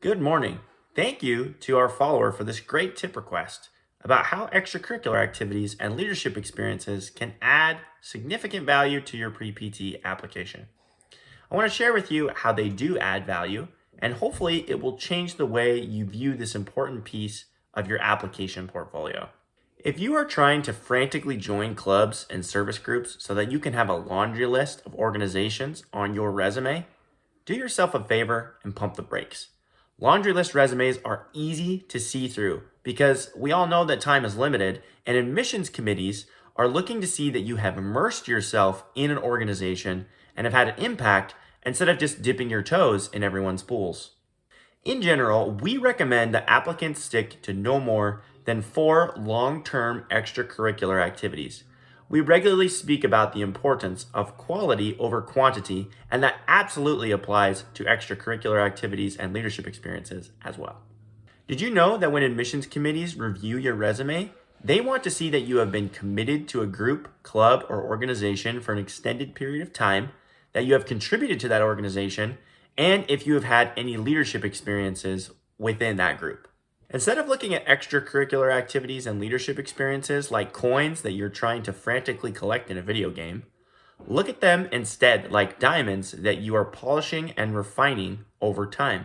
Good morning. Thank you to our follower for this great tip request about how extracurricular activities and leadership experiences can add significant value to your pre-PT application. I want to share with you how they do add value, and hopefully it will change the way you view this important piece of your application portfolio. If you are trying to frantically join clubs and service groups so that you can have a laundry list of organizations on your resume, do yourself a favor and pump the brakes. Laundry list resumes are easy to see through because we all know that time is limited, and admissions committees are looking to see that you have immersed yourself in an organization and have had an impact instead of just dipping your toes in everyone's pools. In general, we recommend that applicants stick to no more than 4 long-term extracurricular activities. We regularly speak about the importance of quality over quantity, and that absolutely applies to extracurricular activities and leadership experiences as well. Did you know that when admissions committees review your resume, they want to see that you have been committed to a group, club, or organization for an extended period of time, that you have contributed to that organization, and if you have had any leadership experiences within that group. Instead of looking at extracurricular activities and leadership experiences like coins that you're trying to frantically collect in a video game, look at them instead like diamonds that you are polishing and refining over time.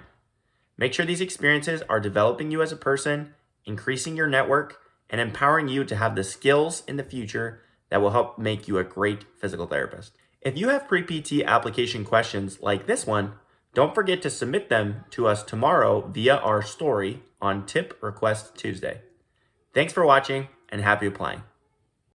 Make sure these experiences are developing you as a person, increasing your network, and empowering you to have the skills in the future that will help make you a great physical therapist. If you have pre-PT application questions like this one, don't forget to submit them to us tomorrow via our story on Tip Request Tuesday. Thanks for watching and happy applying.